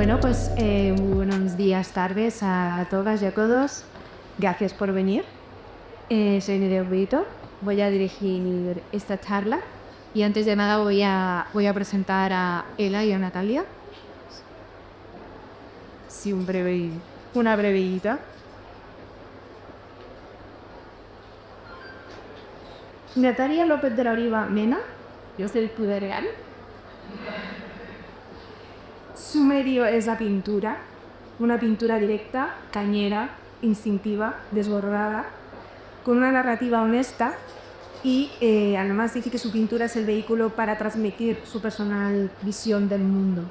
Bueno, pues muy buenos días, tardes a todas y a todos. Gracias por venir. Soy Nerea Brito. Voy a dirigir esta charla y antes de nada voy a presentar a Ela y a Natalia. Sí, una brevedita. Natalia López de la Oliva Mena, yo soy el real. Su medio es la pintura, una pintura directa, cañera, instintiva, desbordada, con una narrativa honesta y además dice que su pintura es el vehículo para transmitir su personal visión del mundo.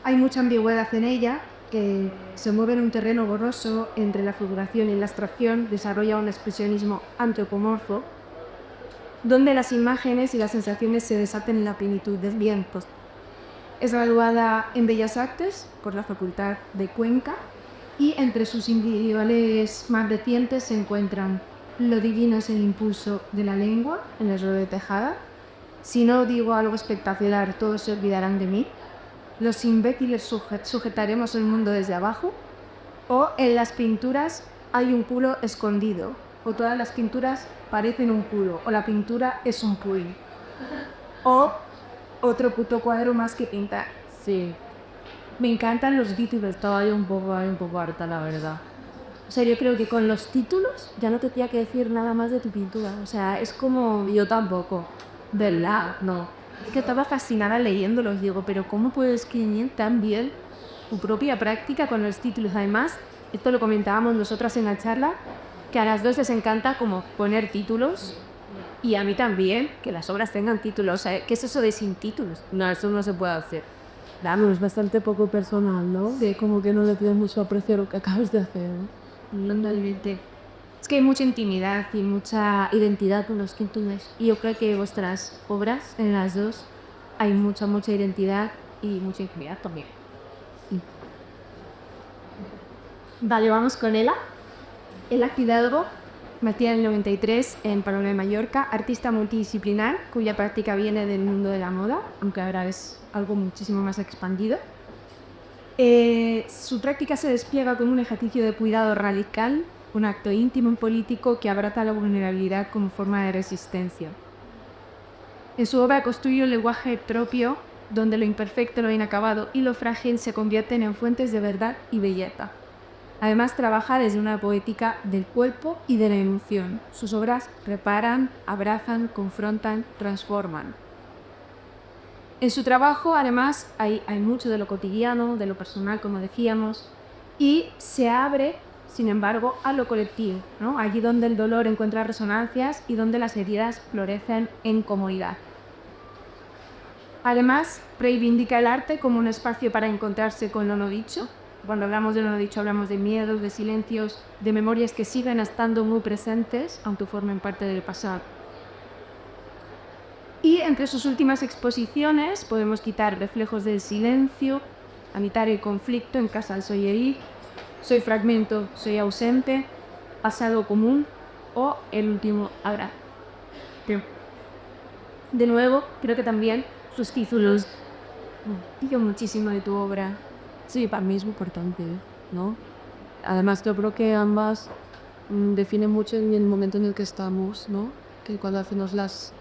Hay mucha ambigüedad en ella, que se mueve en un terreno borroso entre la figuración y la abstracción, desarrolla un expresionismo antropomorfo, donde las imágenes y las sensaciones se desaten en la plenitud del viento. Es graduada en Bellas Artes por la Facultad de Cuenca y entre sus individuales más recientes se encuentran Lo divino es el impulso de la lengua, en el Rodeo de Tejada, Si no digo algo espectacular, todos se olvidarán de mí, Los imbéciles sujetaremos el mundo desde abajo, o En las pinturas hay un culo escondido, o todas las pinturas parecen un culo, o la pintura es un puy, o otro puto cuadro más que pintar. Sí, me encantan los títulos, estaba yo un poco harta, la verdad. O sea, yo creo que con los títulos ya no te tenía que decir nada más de tu pintura. O sea, es como... Yo tampoco, ¿Verdad? no. Es que estaba fascinada leyéndolos, digo, pero ¿cómo puedes escribir tan bien tu propia práctica con los títulos? Además, esto lo comentábamos nosotras en la charla, que a las dos les encanta como poner títulos y a mí también, que las obras tengan títulos. O sea, ¿qué es eso de sin títulos? No, eso no se puede hacer. Claro, es bastante poco personal, ¿no? De como que no le pides mucho aprecio a lo que acabas de hacer, ¿no? Totalmente. Es que hay mucha intimidad y mucha identidad con los títulos. Y yo creo que vuestras obras, en las dos, hay mucha identidad y mucha intimidad también. Sí. Vale, vamos con Ela. Ela Fidalgo, nacida en el 93 en Palma de Mallorca, artista multidisciplinar cuya práctica viene del mundo de la moda, aunque ahora es algo muchísimo más expandido. Su práctica se despliega como un ejercicio de cuidado radical, un acto íntimo y político que abraza la vulnerabilidad como forma de resistencia. En su obra construye un lenguaje propio donde lo imperfecto, lo inacabado y lo frágil se convierten en fuentes de verdad y belleza. Además, trabaja desde una poética del cuerpo y de la emoción. Sus obras reparan, abrazan, confrontan, transforman. En su trabajo, además, hay mucho de lo cotidiano, de lo personal, como decíamos, y se abre, sin embargo, a lo colectivo, ¿no? Allí donde el dolor encuentra resonancias y donde las heridas florecen en comunidad. Además, reivindica el arte como un espacio para encontrarse con lo no dicho. Cuando hablamos de lo no dicho, hablamos de miedos, de silencios, de memorias que siguen estando muy presentes, aunque formen parte del pasado. Y entre sus últimas exposiciones podemos quitar Reflejos del silencio, Habitar el conflicto en Casa del Soy Soy fragmento, soy ausente, Pasado común o El último abrazo. De nuevo, creo que también sus títulos digo muchísimo de tu obra. Sí, para mí es muy importante, ¿no? Además, yo creo que ambas definen mucho en el momento en el que estamos, ¿no? Que cuando hacemos las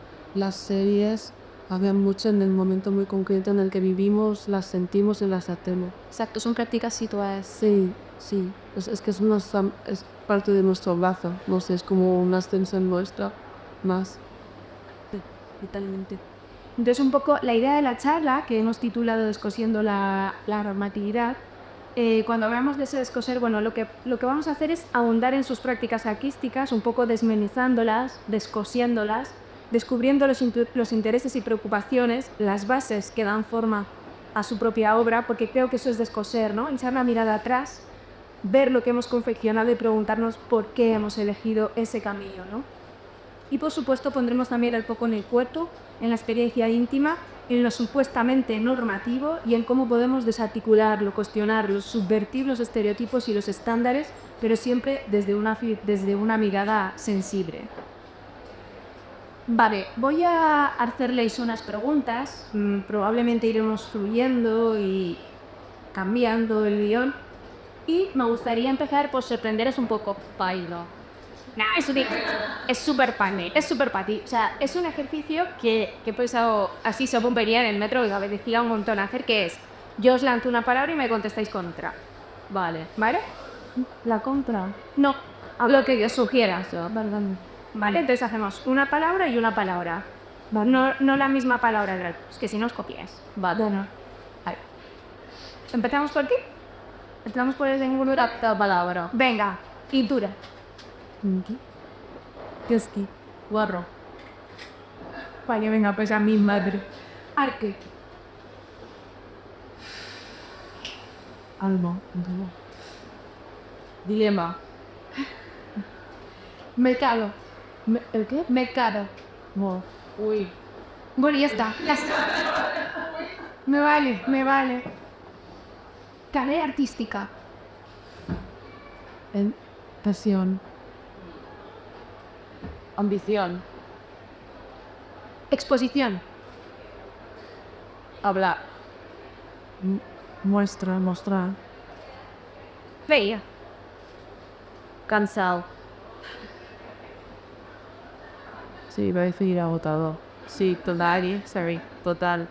series, hablan mucho en el momento muy concreto en el que vivimos, las sentimos y las hacemos. Exacto, son prácticas situadas. Sí, sí. Es que es parte de nuestro brazo, no sé, es como una extensión nuestra más. Totalmente. Entonces, un poco la idea de la charla, que hemos titulado Descosiendo la normatividad, cuando hablamos de ese descoser, bueno, lo que vamos a hacer es ahondar en sus prácticas artísticas, un poco desmenuzándolas, descosiéndolas, descubriendo los intereses y preocupaciones, las bases que dan forma a su propia obra, porque creo que eso es descoser, ¿no? Echar la mirada atrás, ver lo que hemos confeccionado y preguntarnos por qué hemos elegido ese camino, ¿no? Y por supuesto pondremos también el foco en el cuerpo, en la experiencia íntima, en lo supuestamente normativo y en cómo podemos desarticularlo, cuestionarlo, subvertir los estereotipos y los estándares, pero siempre desde una mirada sensible. Vale, voy a hacerles unas preguntas, probablemente iremos fluyendo y cambiando el guión. Y me gustaría empezar por sorprenderos un poco, Pailo. Nah, es súper para mí, es súper para ti. O sea, es un ejercicio que he pensado así sobre un en el metro y me decía un montón hacer, que es, yo os lanzo una palabra y me contestáis contra. Vale. ¿Vale? La contra. No, lo que yo sugiera. Perdón. Vale, entonces hacemos una palabra y una palabra. No la misma palabra, es que si no os copiáis. Vale. Bueno, vale. ¿Empezamos por ti? ¿Empezamos por el de ninguna La palabra. Venga, pintura. Yoski. Guarro. Vale, venga, pues a mi madre. Arte. Alma. Dilema. Mercado. ¿El qué? Mercado. No. Uy. Bueno, ya está. Me vale. Carrera artística. Pasión. Ambición. Exposición. Hablar. Mostrar. Feia. Cansado. Sí, va a decir agotado. Sí, total.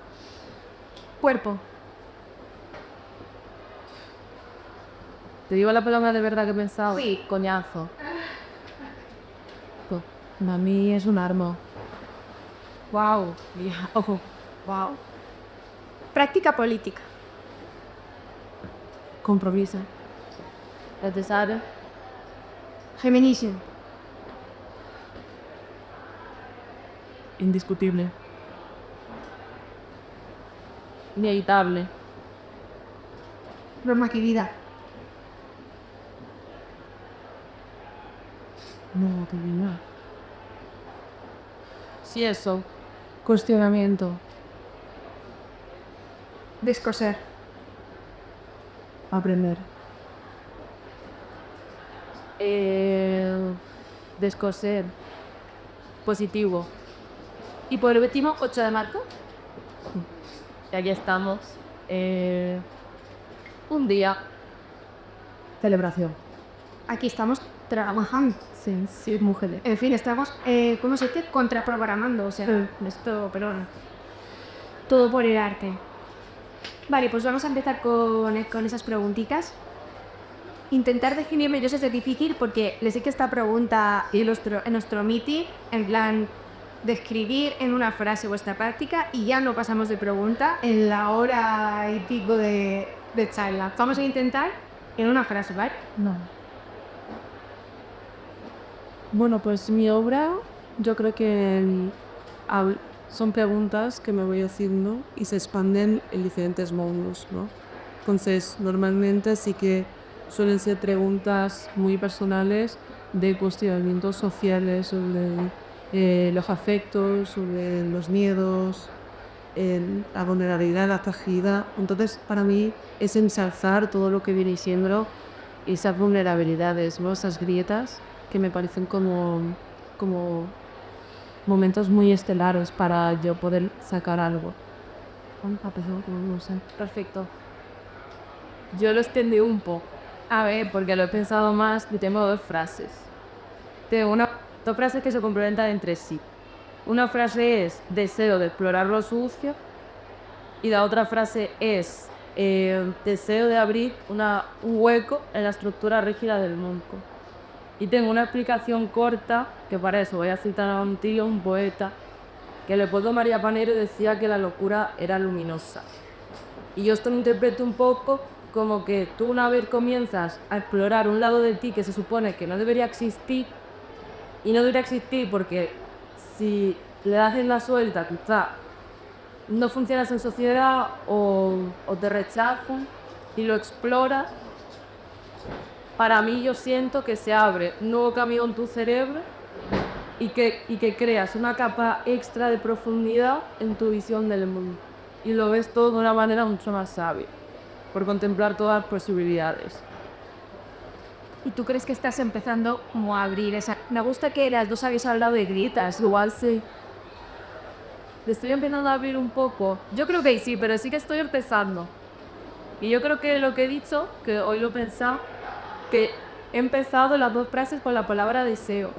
Cuerpo. ¿Te digo la palabra de verdad que he pensado? Sí. Coñazo. Para mí es un arma. Wow. Ojo. Wow. Práctica política. Compromiso. Necesario. Feminismo. Indiscutible. Inevitable. Normatividad. No, que bien. Sí, eso. Cuestionamiento. Descoser. Aprender. Descoser. Positivo. Y por último, 8 de marzo. Y aquí estamos. Un día. Celebración. Aquí estamos trabajando. Sí, mujeres. En fin, estamos, ¿cómo se dice? Contraprogramando, o sea, esto, perdón. Todo por el arte. Vale, pues vamos a empezar con esas preguntitas. Intentar definirme, yo sé que es difícil porque les sé que esta pregunta en nuestro meeting, en plan, describir en una frase vuestra práctica y ya no pasamos de pregunta en la hora y pico de charla. Vamos a intentar en una frase, ¿vale? No. Bueno, pues mi obra, yo creo que son preguntas que me voy haciendo y se expanden en diferentes módulos, ¿no? Entonces, normalmente sí que suelen ser preguntas muy personales de cuestionamientos sociales sobre los afectos, sobre los miedos, la vulnerabilidad, la fragilidad. Entonces, para mí es ensalzar todo lo que viene siendo esas vulnerabilidades, ¿no? Esas grietas que me parecen como momentos muy estelares para yo poder sacar algo. No sé. Perfecto. Yo lo extendí un poco. A ver, porque lo he pensado más y tengo dos frases. Tengo dos frases que se complementan entre sí. Una frase es deseo de explorar lo sucio y la otra frase es deseo de abrir un hueco en la estructura rígida del mundo. Y tengo una explicación corta, que para eso voy a citar a un tío, un poeta, que Leopoldo María Panero decía que la locura era luminosa. Y yo esto lo interpreto un poco como que tú una vez comienzas a explorar un lado de ti que se supone que no debería existir, y no debería existir porque si le das en la suelta quizá no funcionas en sociedad o te rechazan y lo exploras. Para mí yo siento que se abre un nuevo camino en tu cerebro y que creas una capa extra de profundidad en tu visión del mundo. Y lo ves todo de una manera mucho más sabia, por contemplar todas las posibilidades. ¿Y tú crees que estás empezando como a abrir esa...? Me gusta que las dos habéis hablado de grietas, igual sí. Le estoy empezando a abrir un poco. Yo creo que sí, pero sí que estoy empezando. Y yo creo que lo que he dicho, que hoy lo he pensado, que he empezado las dos frases con la palabra deseo.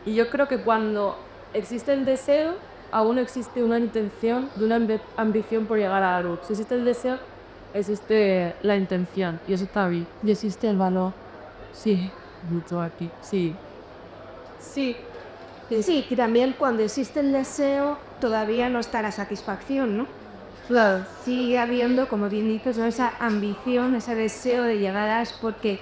Y yo creo que cuando existe el deseo, aún existe una intención de una ambición por llegar a algo. Si existe el deseo, existe la intención. Y eso está bien. Y existe el valor. Sí, mucho aquí. Sí. Sí, sí, que también cuando existe el deseo todavía no está la satisfacción, ¿no? Claro. Sigue habiendo, como bien dices, ¿no? Esa ambición, ese deseo de llegar a es porque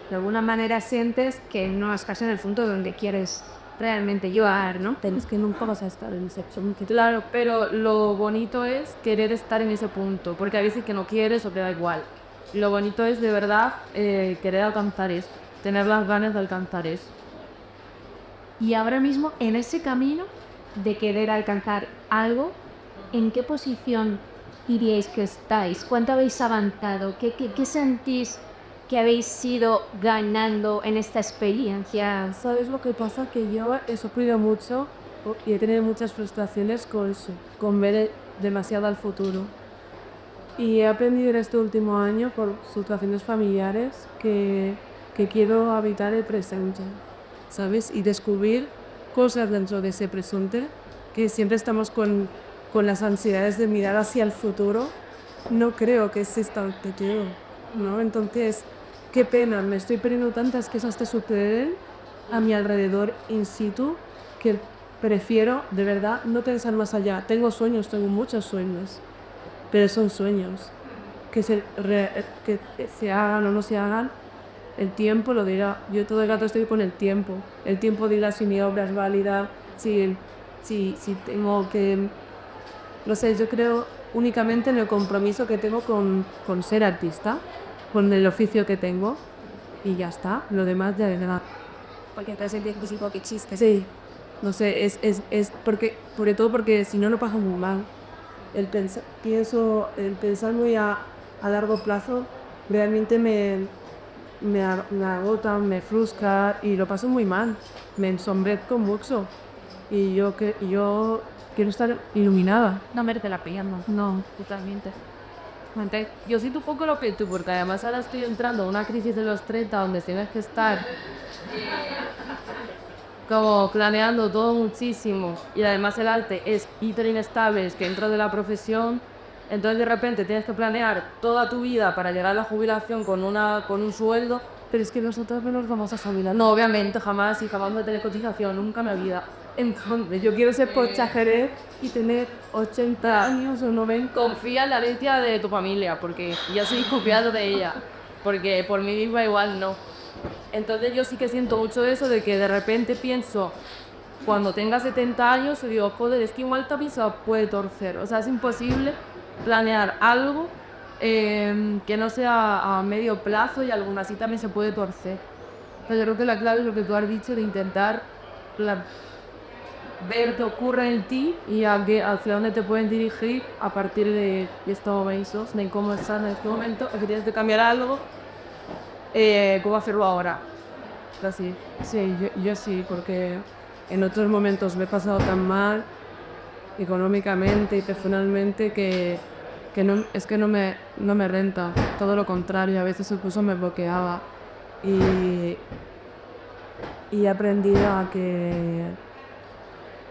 de alguna manera sientes que no estás en el punto donde quieres realmente llegar, ¿no? Es que nunca vas a estar en ese punto. Claro, pero lo bonito es querer estar en ese punto, porque a veces que no quieres o te da igual. Lo bonito es de verdad querer alcanzar eso, tener las ganas de alcanzar eso. Y ahora mismo, en ese camino de querer alcanzar algo, ¿en qué posición diríais que estáis? ¿Cuánto habéis avanzado? ¿Qué sentís que habéis ido ganando en esta experiencia? ¿Sabes lo que pasa? Que yo he sufrido mucho y he tenido muchas frustraciones con eso, con ver demasiado al futuro. Y he aprendido en este último año, por situaciones familiares, que quiero habitar el presente, ¿sabes? Y descubrir cosas dentro de ese presente, que siempre estamos con las ansiedades de mirar hacia el futuro. No creo que exista un futuro, ¿no? Entonces, qué pena, me estoy perdiendo tantas cosas que suceden a mi alrededor in situ que prefiero, de verdad, no pensar más allá. Tengo sueños, tengo muchos sueños, pero son sueños. Que se hagan o no se hagan, el tiempo lo dirá. Yo todo el rato estoy con el tiempo. El tiempo dirá si mi obra es válida, si tengo que... No sé, yo creo únicamente en el compromiso que tengo con ser artista, con el oficio que tengo, y ya está. Lo demás ya de nada. Porque entonces el bien físico que existe. Sí, no sé, es porque, sobre todo porque si no lo paso muy mal. El pensar muy a largo plazo realmente me agota, me frustra y lo paso muy mal. Me ensombrezco mucho. Y yo quiero estar iluminada. No merece la pena, no. No. Totalmente. Yo siento un poco lo que tú, porque además ahora estoy entrando en una crisis de los 30 donde tienes que estar como planeando todo muchísimo y además el arte es hiper inestable, es que dentro de la profesión, entonces de repente tienes que planear toda tu vida para llegar a la jubilación con un sueldo, pero es que nosotros no nos vamos a jubilar. No, obviamente, jamás y jamás voy a tener cotización, nunca en la vida. Entonces, yo quiero ser Pocha Jerez y tener 80 años o 90. Confía en la herencia de tu familia, porque ya soy confiado de ella, porque por mí misma igual no. Entonces yo sí que siento mucho eso de que de repente pienso, cuando tenga 70 años, y digo, joder, es que igual también se puede torcer. O sea, es imposible planear algo que no sea a medio plazo y aún así también se puede torcer. O sea, yo creo que la clave es lo que tú has dicho de intentar ver qué ocurre en ti y hacia dónde te pueden dirigir a partir de estos momentos, de cómo estás en este momento, o que tienes que cambiar algo, cómo hacerlo ahora. Así. Sí, yo sí, porque en otros momentos me he pasado tan mal económicamente y personalmente que no, es que no me renta, todo lo contrario, a veces incluso me bloqueaba y he aprendido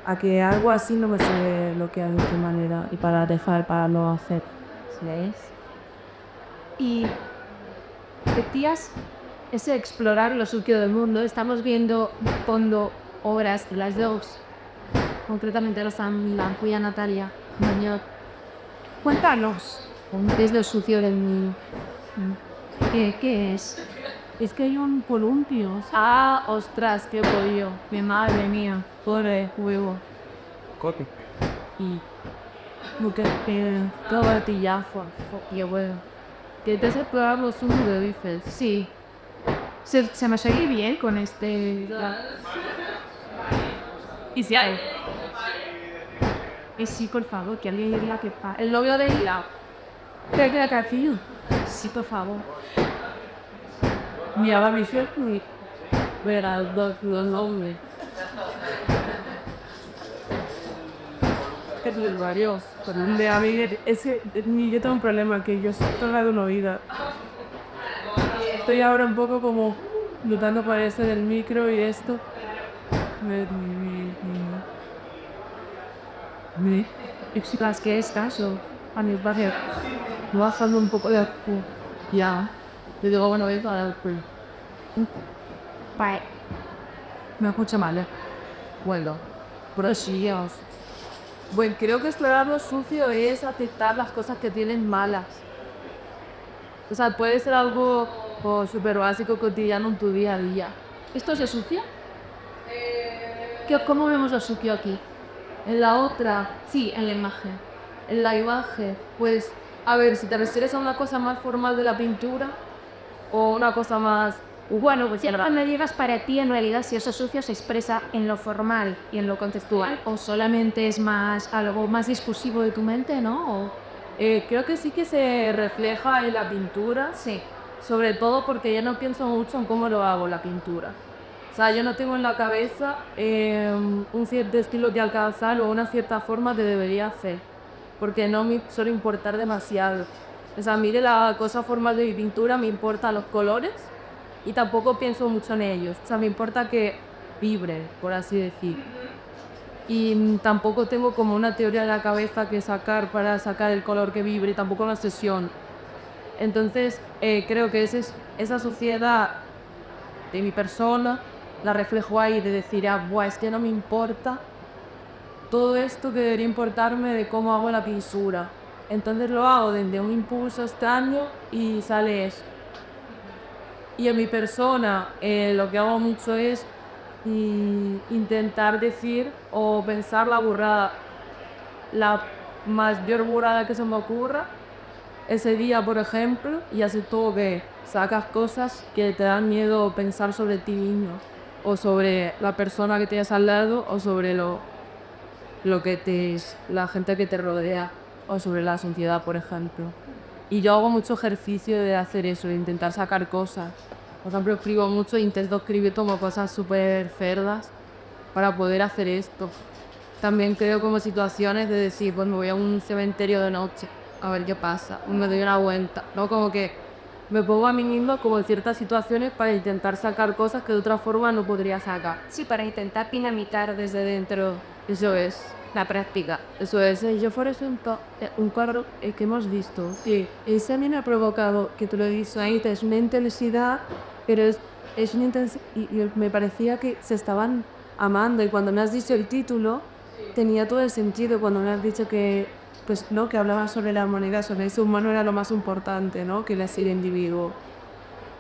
a que algo así no me se bloquea de qué manera y para no hacer. ¿Sabes? Y decías ese explorar lo sucio del mundo. Estamos viendo fondo obras de las dos, concretamente la cuya Natalia Mañot. Cuéntanos, ¿qué es lo sucio del mundo? ¿Qué es? Es que hay un columpio. Ah, ostras, qué pollo. Mi madre mía, pobre huevo. Copy. Y lo que todo gatillazo. Y bueno. Que te has explorado lo sucio, dices. Sí. Se me seguí bien con este... Y si hay. sí, por favor, que alguien diga que pasa. El novio de ella. ¿Te queda café? Sí, por favor. Mi abuela me dice, verás los hombres. que tener varios. Pero a mí, yo tengo un problema, que yo soy toda de una oída. Estoy ahora un poco como luchando para eso del micro y esto. Las que estás o a mi barrio bajando un poco de acu. Ya. Le digo, bueno, voy a parar. Bye. Me escucha mal, Bueno, brosillos. Bueno, creo que explorar lo sucio es aceptar las cosas que tienen malas. O sea, puede ser algo súper básico, cotidiano en tu día a día. ¿Esto es de sucio? ¿Cómo vemos lo sucio aquí? En la otra, Sí, en la imagen. en la imagen, pues, a ver, si te refieres a una cosa más formal de la pintura o una cosa más... Bueno, pues ya cuando llegas para ti, en realidad, si eso sucio se expresa en lo formal y en lo contextual, o solamente es más algo más discursivo de tu mente, ¿no? creo que sí que se refleja en la pintura, Sí. sobre todo porque yo no pienso mucho en cómo lo hago la pintura. O sea, yo no tengo en la cabeza un cierto estilo que alcanzar o una cierta forma que debería hacer, porque no me suele importar demasiado. O sea, mire la cosa formal de mi pintura, me importan los colores y tampoco pienso mucho en ellos. O sea, me importa que vibren, por así decir. Y tampoco tengo como una teoría en la cabeza que sacar para sacar el color que vibre, y tampoco una sesión. Entonces, creo que esa sociedad de mi persona la reflejo ahí, de decir, buah, es que no me importa todo esto que debería importarme de cómo hago la pintura. Entonces lo hago desde un impulso extraño y sale eso. Y en mi persona lo que hago mucho es intentar decir o pensar la mayor burrada que se me ocurra ese día, por ejemplo, y así todo que sacas cosas que te dan miedo pensar sobre ti mismo o sobre la persona que tienes al lado o sobre la gente que te rodea o sobre la sociedad, por ejemplo. Y yo hago mucho ejercicio de hacer eso, de intentar sacar cosas. Por ejemplo, escribo mucho e intento escribir como cosas súper cerdas para poder hacer esto. También creo como situaciones de decir, pues me voy a un cementerio de noche a ver qué pasa, me doy una vuelta, ¿no? Como que me pongo a mí misma como en ciertas situaciones para intentar sacar cosas que de otra forma no podría sacar. Sí, para intentar dinamitar desde dentro Eso es. la práctica. Eso es, yo por ejemplo, un cuadro que hemos visto, sí, ese a mí me ha provocado, que tú lo dices ahí, es una intensidad, pero es una intensidad, y me parecía que se estaban amando, y cuando me has dicho el título, tenía todo el sentido, cuando me has dicho que, pues, ¿no? Que hablaba sobre la humanidad, sobre ese humano era lo más importante, ¿no? Que el individuo.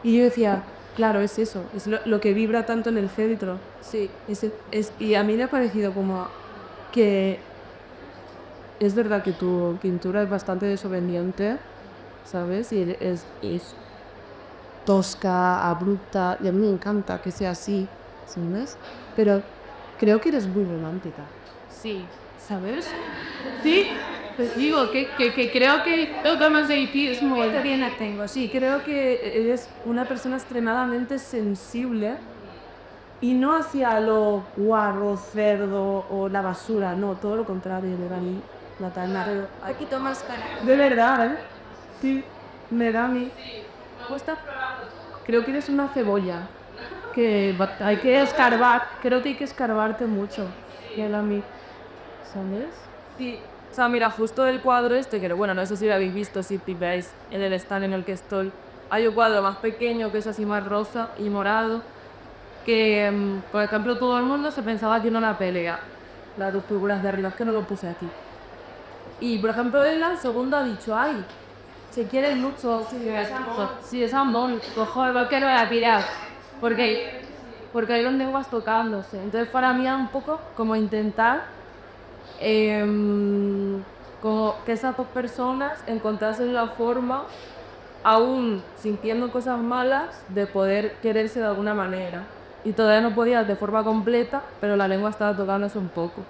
Y yo decía, claro, es eso, es lo que vibra tanto en el centro. Sí, y a mí me ha parecido como que es verdad que tu pintura es bastante desobediente, ¿sabes? Y es tosca, abrupta, y a mí me encanta que sea así, ¿sabes? Pero creo que eres muy romántica. Sí, ¿sabes? Sí, pues digo que creo que todo más de es muy... También la tengo, sí. Creo que eres una persona extremadamente sensible y no hacia lo guarro, cerdo o la basura, no, todo lo contrario, de mí, Natalia. Aquí tomas cara. De verdad, ¿eh? Sí, me da a mí. Cuesta. Creo que eres una cebolla, que hay que escarbar, creo que hay que escarbarte mucho, y a mí, ¿sabes? Sí. O sea, mira, justo el cuadro este, que bueno, no sé si lo habéis visto, si veis en el stand en el que estoy, hay un cuadro más pequeño que es así más rosa y morado, que, por ejemplo, todo el mundo se pensaba que era una pelea, las dos figuras de arriba, es que no lo puse aquí. Y, por ejemplo, él al segundo ha dicho, ay, se quieren mucho, sí, es amor, Ojo, ¿por qué no la piras? porque hay los lenguas tocándose. Entonces, para mí era un poco como intentar como que esas dos personas encontrasen la forma, aún sintiendo cosas malas, de poder quererse de alguna manera. Y todavía no podía de forma completa, pero la lengua estaba tocándose un poco.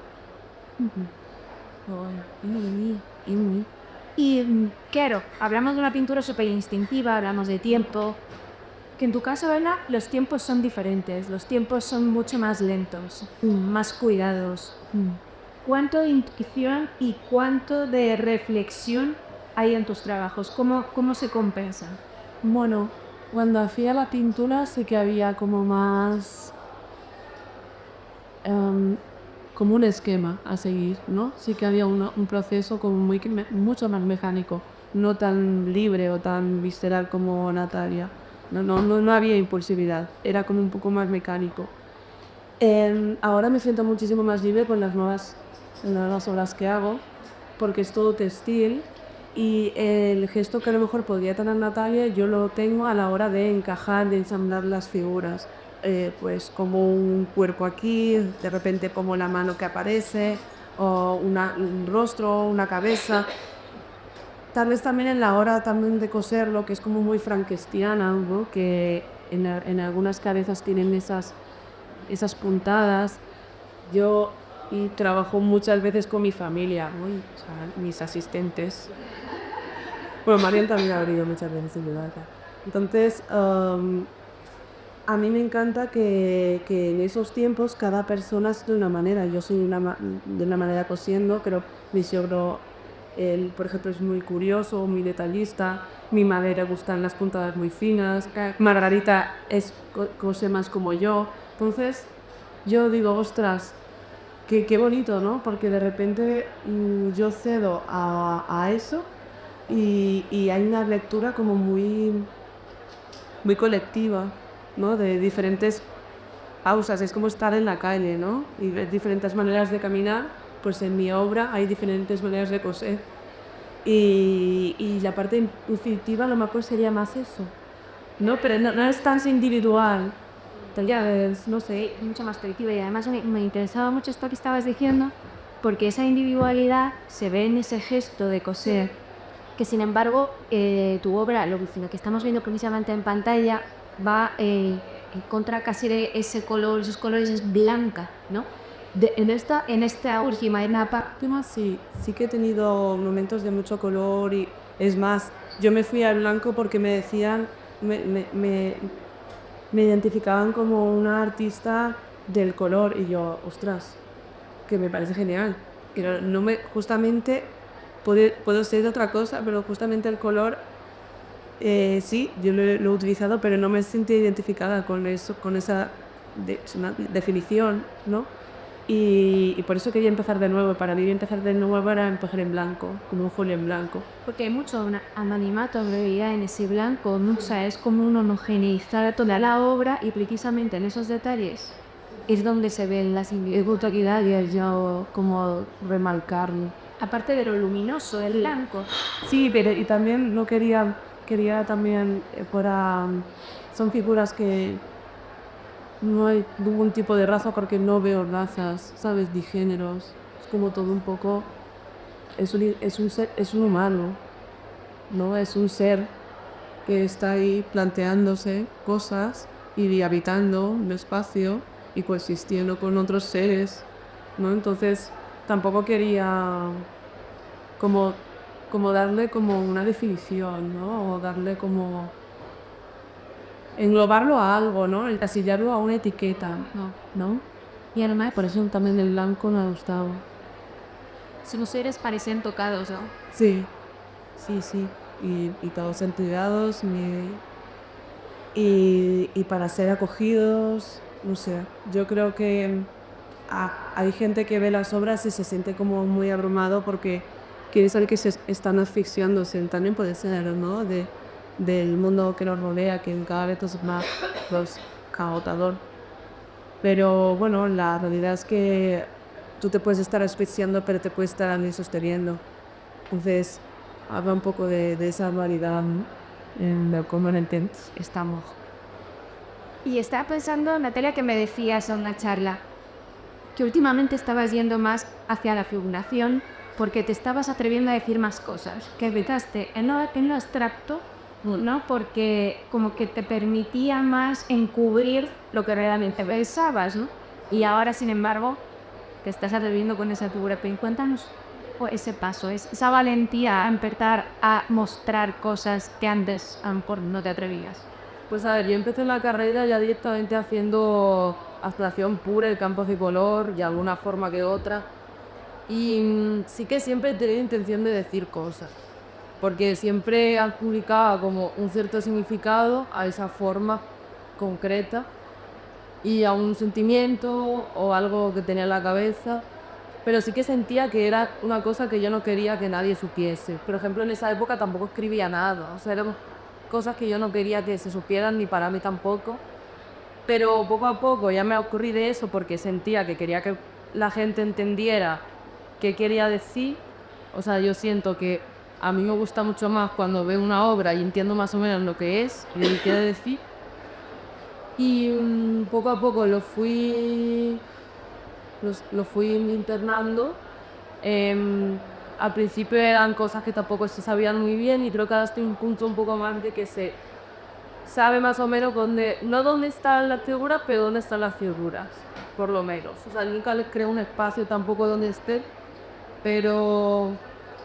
Y claro, hablamos de una pintura súper instintiva, hablamos de tiempo. Que en tu caso, Elena, los tiempos son diferentes, los tiempos son mucho más lentos, más cuidados. ¿cuánto de intuición y cuánto de reflexión hay en tus trabajos? ¿Cómo se compensan? Bueno, cuando hacía la pintura sí que había como más, como un esquema a seguir, ¿no? Sí que había un proceso como mucho más mecánico, no tan libre o tan visceral como Natalia. No había impulsividad, era como un poco más mecánico. Ahora me siento muchísimo más libre con las obras que hago, porque es todo textil y el gesto que a lo mejor podría tener Natalia yo lo tengo a la hora de encajar, de ensamblar las figuras. Pues como un cuerpo aquí, de repente como la mano que aparece, o un rostro, una cabeza. Tal vez también en la hora también de coserlo, que es como muy frankensteiniana, ¿no? Que en algunas cabezas tienen esas puntadas. Yo y trabajo muchas veces con mi familia, ¿no? O sea, mis asistentes. Bueno, Marian también ha venido muchas veces en mi casa. Entonces, a mí me encanta que en esos tiempos cada persona es de una manera. Yo soy de una manera cosiendo, pero mi suegro, él, por ejemplo, es muy curioso, muy detallista. Mi madre le gustan las puntadas muy finas. Margarita cose más como yo. Entonces, yo digo, ostras, qué bonito, ¿no? Porque de repente yo cedo a eso y hay una lectura como muy colectiva, ¿no? De diferentes pausas, es como estar en la calle, ¿no? Y ver diferentes maneras de caminar, pues en mi obra hay diferentes maneras de coser. Y la parte intuitiva a lo mejor sería más eso, ¿no? Pero no es tan individual, ya es, no sé. Mucho más colectiva y además me interesaba mucho esto que estabas diciendo porque esa individualidad se ve en ese gesto de coser que sin embargo tu obra, lo que estamos viendo precisamente en pantalla, va en contra casi de ese color, esos colores es blanca, ¿no? En esta última etapa. Sí que he tenido momentos de mucho color y es más, yo me fui al blanco porque me decían, me identificaban como una artista del color y yo, ostras, que me parece genial. Pero justamente puedo ser otra cosa, pero justamente el color, sí, yo lo he utilizado, pero no me siento identificada con eso, con esa es una definición, ¿no? Y por eso quería empezar de nuevo. Para mí empezar de nuevo era empezar en blanco, como un folio en blanco. Porque hay mucho anonimato en realidad en ese blanco, ¿no? O sea, es como un homogeneizar toda la obra y precisamente en esos detalles es donde se ven las individualidades, yo como remarcarlo. Aparte de lo luminoso, el blanco. Sí, pero y también no quería también, son figuras que no hay ningún tipo de raza porque no veo razas, ¿sabes? Ni géneros. Es como todo un poco, es un humano, ¿no? Es un ser que está ahí planteándose cosas y habitando un espacio y coexistiendo con otros seres, ¿no? Entonces tampoco quería como, como darle como una definición, ¿no? O darle como englobarlo a algo, ¿no? Encasillarlo a una etiqueta, ¿no? Y además, Por eso también el blanco me ha gustado. sus seres parecen tocados, ¿no? Sí, sí. Y todos entregados y para ser acogidos, no sé. Yo creo que hay gente que ve las obras y se siente como muy abrumado porque quiere saber que se están asfixiándose. También puede ser, ¿no? Del mundo que nos rodea, que cada vez es más agotador. Pero bueno, la realidad es que tú te puedes estar asfixiando, pero te puedes estar también sosteniendo. Entonces, habla un poco de esa dualidad, ¿no? En cómo estamos. Y estaba pensando, Natalia, que me decías en una charla que últimamente estabas yendo más hacia la figuración porque te estabas atreviendo a decir más cosas, que empezaste en lo abstracto, ¿no? Porque como que te permitía más encubrir lo que realmente pensabas, ¿no? Y ahora, sin embargo, te estás atreviendo con esa figura. Pero cuéntanos ese paso, esa valentía a empezar a mostrar cosas que antes a lo mejor no te atrevías. Pues a ver, yo empecé la carrera ya directamente haciendo abstracción pura, el campos de color y alguna forma que otra. Y sí que siempre he tenido intención de decir cosas, porque siempre adjudicaba como un cierto significado a esa forma concreta y a un sentimiento o algo que tenía en la cabeza, pero sí que sentía que era una cosa que yo no quería que nadie supiese. Por ejemplo, en esa época tampoco escribía nada, o sea, eran cosas que yo no quería que se supieran ni para mí tampoco. Pero poco a poco ya me ocurrí de eso porque sentía que quería que la gente entendiera qué quería decir. O sea, yo siento que a mí me gusta mucho más cuando veo una obra y entiendo más o menos lo que es y lo que quiere decir. Y poco a poco lo fui internando. Al principio eran cosas que tampoco se sabían muy bien y creo que ahora estoy en un punto un poco más de que se sabe más o menos dónde, no dónde están las figuras, pero dónde están las figuras, por lo menos. O sea, nunca les creo un espacio tampoco donde estén, pero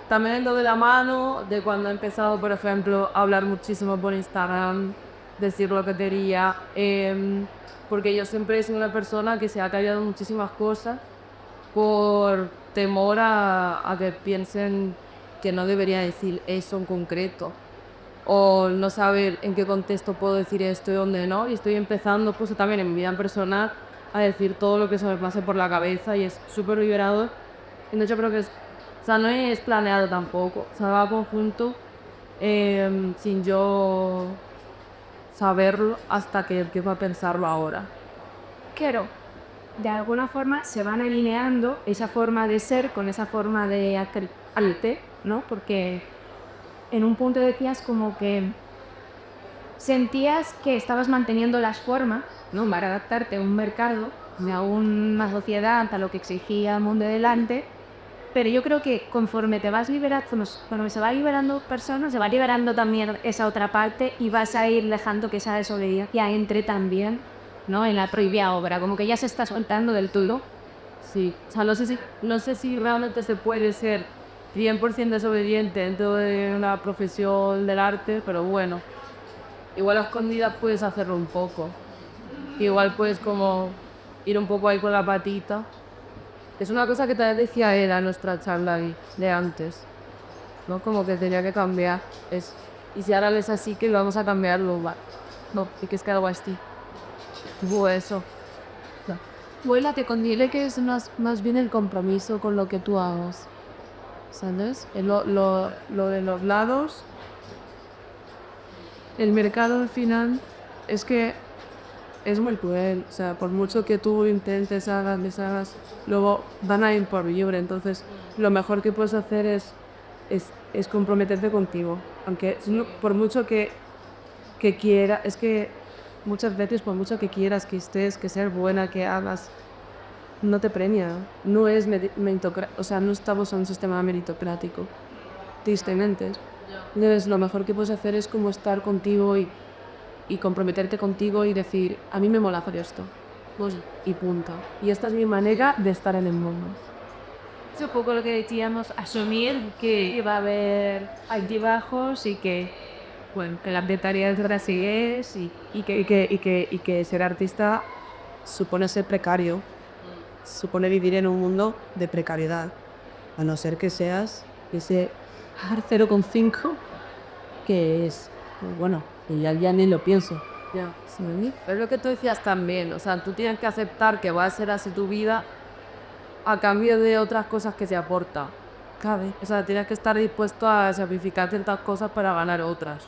también es lo de la mano, de cuando he empezado, por ejemplo, a hablar muchísimo por Instagram, decir lo que quería, porque yo siempre he sido una persona que se ha callado muchísimas cosas por temor a que piensen que no debería decir eso en concreto o no saber en qué contexto puedo decir esto y dónde no. Y estoy empezando pues también en mi vida personal a decir todo lo que se me pase por la cabeza y es súper liberador. Y de hecho creo que o sea, no es planeado tampoco, o sea, va a conjunto sin yo saberlo hasta que empiezo a pensarlo ahora. Claro, de alguna forma se van alineando esa forma de ser con esa forma de arte, ¿no? Porque en un punto decías como que sentías que estabas manteniendo las formas, ¿no? Para adaptarte a un mercado, a una sociedad, a lo que exigía el mundo delante, pero yo creo que conforme te vas liberando, conforme se va liberando personas, se va liberando también esa otra parte y vas a ir dejando que esa desobediencia entre también, ¿no? En la prohibida obra, como que ya se está soltando del todo. Sí, o sea, no sé si realmente se puede ser 100% desobediente dentro de una profesión del arte, pero bueno, igual a escondidas puedes hacerlo un poco. Igual puedes como ir un poco ahí con la patita. Es una cosa que también decía Eda en nuestra charla ahí, de antes, ¿no? Como que tenía que cambiar. Y si ahora es así, que vamos a cambiarlo, va. No, y que es que algo así. Eso. Vuela, te conviene que es más bien el compromiso con lo que tú hagas, ¿sabes? Lo de los lados, el mercado al final es que es muy cruel. O sea, por mucho que tú intentes, hagas, deshagas, luego van a ir por libre. Entonces, lo mejor que puedes hacer es comprometerte contigo. Aunque por mucho que quieras, es que muchas veces por mucho que quieras, que estés, que seas buena, que hagas, no te premia. No es o sea, no estamos en un sistema meritocrático, tristemente. Entonces, lo mejor que puedes hacer es como estar contigo y comprometerte contigo y decir, a mí me mola hacer esto. Pues, y punto. Y esta es mi manera de estar en el mundo. Es un poco lo que decíamos, asumir que va a haber altibajos y que, bueno, que la tarea es así es Y que ser artista supone ser precario, supone vivir en un mundo de precariedad, a no ser que seas ese 0,5 que es, pues bueno, y ya ni lo pienso. Ya, sí. Pero es lo que tú decías también, o sea, tú tienes que aceptar que va a ser así tu vida a cambio de otras cosas que se aporta. Cabe. O sea, tienes que estar dispuesto a sacrificar ciertas cosas para ganar otras.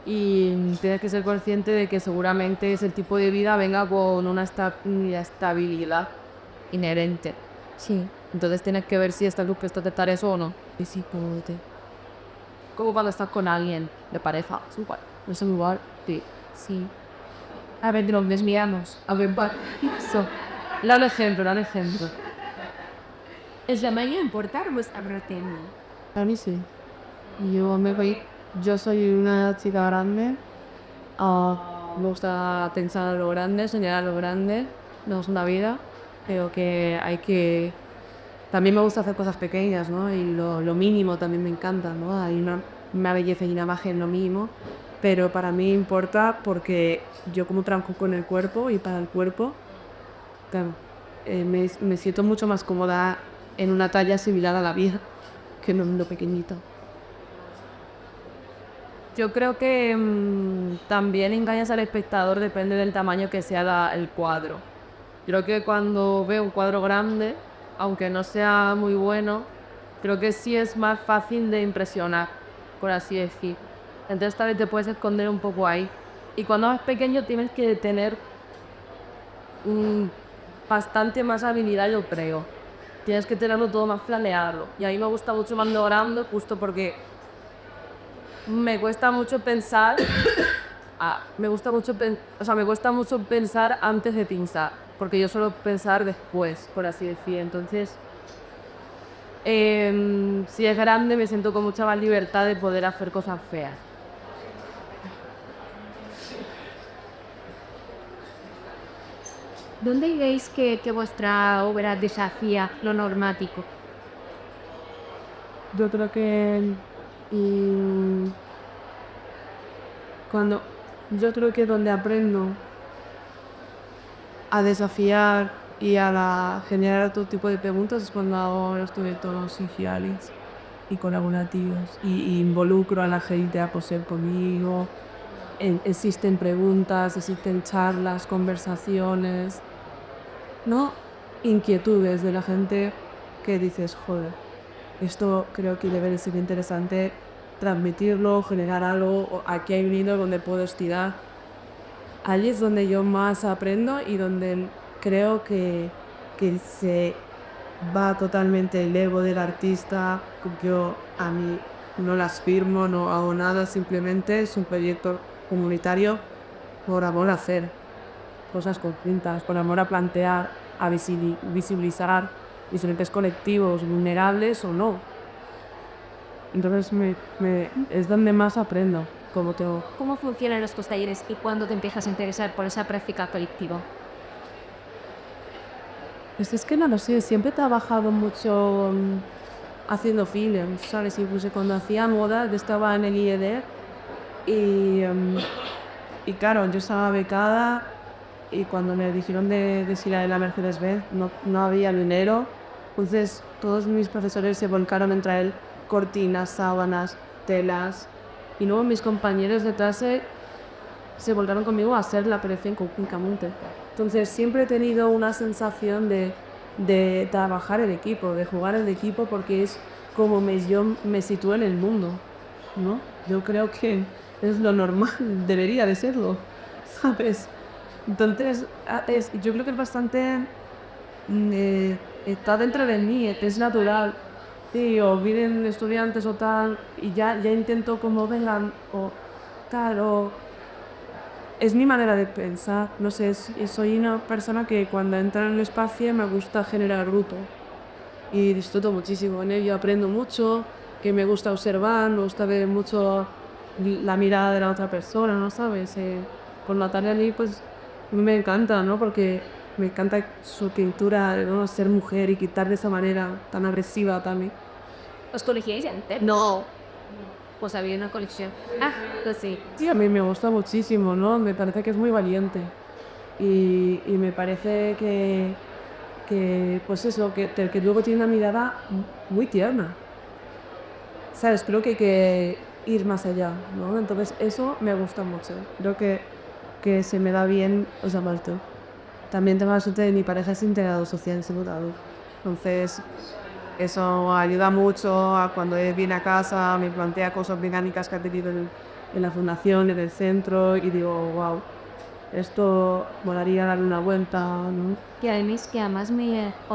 Y tienes que ser consciente de que seguramente ese tipo de vida venga con una estabilidad inherente. Sí, Entonces tienes que ver si estás dispuesto a aceptar eso o no. y sí, Como cuando estás con alguien de pareja, es igual. es un lugar, Sí. sí. a ver, nos desviamos. A ver, va. Eso. Da un ejemplo. ¿Es la mayor importar vuestra proteína? A mí sí. Yo soy una chica grande. Me gusta pensar a lo grande, soñar a lo grande. No es una vida. Creo que hay que... También me gusta hacer cosas pequeñas, ¿no? Y lo mínimo también me encanta, ¿no? Hay una belleza y una magia en lo mínimo. Pero para mí importa porque yo como trabajo con el cuerpo y para el cuerpo, claro, me siento mucho más cómoda en una talla similar a la vieja, que no en lo pequeñito. Yo creo que también engañas al espectador, depende del tamaño que sea el cuadro. Creo que cuando veo un cuadro grande, aunque no sea muy bueno, creo que sí es más fácil de impresionar, por así decir. Entonces tal vez te puedes esconder un poco ahí. Y cuando es pequeño tienes que tener bastante más habilidad, yo creo. Tienes que tenerlo todo más planeado. Y a mí me gusta mucho Mando Grande justo porque me cuesta mucho pensar. Me cuesta mucho pensar antes de pensar, porque yo suelo pensar después, por así decir. Entonces, si es grande me siento con mucha más libertad de poder hacer cosas feas. ¿Dónde veis que vuestra obra desafía lo normático? Yo creo que cuando yo creo que donde aprendo a desafiar y a generar todo tipo de preguntas es cuando hago los proyectos sociales y colaborativos y involucro a la gente a poseer conmigo. Existen preguntas, existen charlas, conversaciones, ¿no? Inquietudes de la gente que dices, joder, esto creo que debe de ser interesante transmitirlo, generar algo, o aquí hay un hilo donde puedo estirar. Allí es donde yo más aprendo y donde creo que se va totalmente el ego del artista. Yo a mí no las firmo, no hago nada, simplemente es un proyecto comunitario por amor a hacer cosas conjuntas, por amor a plantear, a visibilizar diferentes colectivos vulnerables o no. Entonces es donde más aprendo. ¿Cómo funcionan los talleres y cuándo te empiezas a interesar por esa práctica colectiva? Pues es que no lo sé, siempre he trabajado mucho haciendo films, ¿sabes? Incluso cuando hacía moda, yo estaba en el IED y claro, yo estaba becada y cuando me dijeron de ir a la Mercedes-Benz no había dinero, entonces todos mis profesores se volcaron en traer cortinas, sábanas, telas y luego mis compañeros de clase se volcaron conmigo a hacer la colección conjuntamente. Entonces siempre he tenido una sensación de trabajar en equipo, de jugar en equipo porque es como yo me sitúo en el mundo, ¿no? Yo creo que es lo normal, debería de serlo, ¿sabes? Entonces yo creo que es bastante... está dentro de mí, es natural. Sí, o vienen estudiantes o tal, y ya intento como vengan, o tal, o... Es mi manera de pensar, no sé, soy una persona que cuando entra en el espacio me gusta generar grupo y disfruto muchísimo en ello, aprendo mucho, que me gusta observar, me gusta ver mucho la mirada de la otra persona, ¿no sabes? Por Natalia Lee pues me encanta, ¿no? Porque me encanta su pintura, ¿no? Ser mujer y quitar de esa manera tan agresiva también. ¿Os colegíais antes? No. Pues había una colección. Pues sí. Sí, a mí me gusta muchísimo, ¿no? Me parece que es muy valiente y me parece que pues eso, que luego tiene una mirada muy tierna. ¿Sabes? Creo que hay que ir más allá, ¿no? Entonces eso me gusta mucho. Creo que se me da bien, o sea, Marto. También tengo la suerte de mi pareja es integrado social, es educador. Entonces eso ayuda mucho a cuando él viene a casa, me plantea cosas orgánicas que ha tenido en la fundación, en el centro y digo, wow, esto molaría darle una vuelta, ¿no? Que además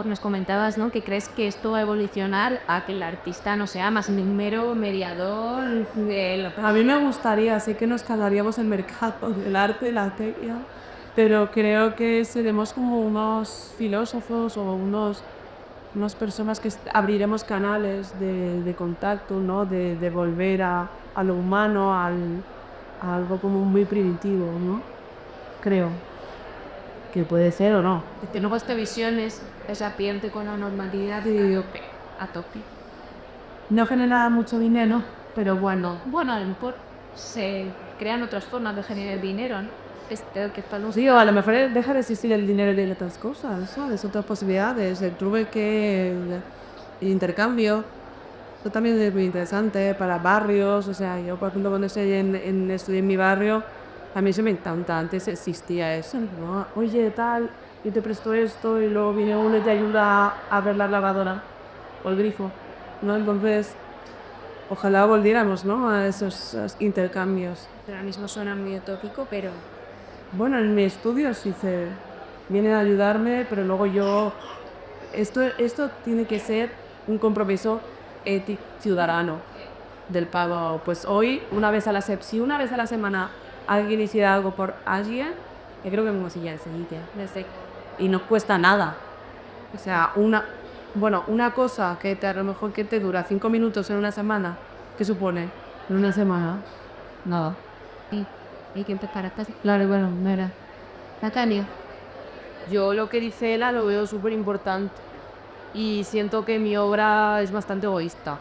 nos comentabas, ¿no? Que crees que esto va a evolucionar a que el artista no sea más un mero mediador A mí me gustaría, sé que nos cargaríamos el mercado del arte, la técnica, pero creo que seremos como unos filósofos o unas personas que abriremos canales de contacto, ¿no? De volver a lo humano, a algo como muy primitivo, ¿no? Creo que puede ser o no. que luego esta visión es desafiante con la normalidad y a tope. No genera mucho dinero, pero bueno. Bueno, a lo mejor se crean otras formas de generar dinero, ¿no? Que para los... Sí, o a lo mejor deja de existir el dinero de otras cosas, ¿sabes? Otras posibilidades. Tuve que el intercambio. Eso también es muy interesante para barrios. O sea, yo, por ejemplo, cuando estudié en mi barrio, a mí se me encanta. Antes existía eso, ¿no? Oye, tal, yo te presto esto y luego viene uno y te ayuda a ver la lavadora o el grifo, ¿no? Entonces, ojalá volviéramos, ¿no? A esos intercambios. Pero ahora mismo suena muy utópico, pero Bueno, en mi estudio sí se vienen a ayudarme, pero luego yo... Esto tiene que ser un compromiso ético ciudadano del pago. Pues hoy, si una vez a la semana alguien hiciera algo por alguien, yo creo que me ya enseguida. Y no cuesta nada. O sea, una cosa a lo mejor que te dura 5 minutos en una semana, ¿qué supone? En una semana, nada. Sí, hay que empezar a estar. Claro, bueno, mira. Natalia, Yo lo que dice ella lo veo súper importante y siento que mi obra es bastante egoísta.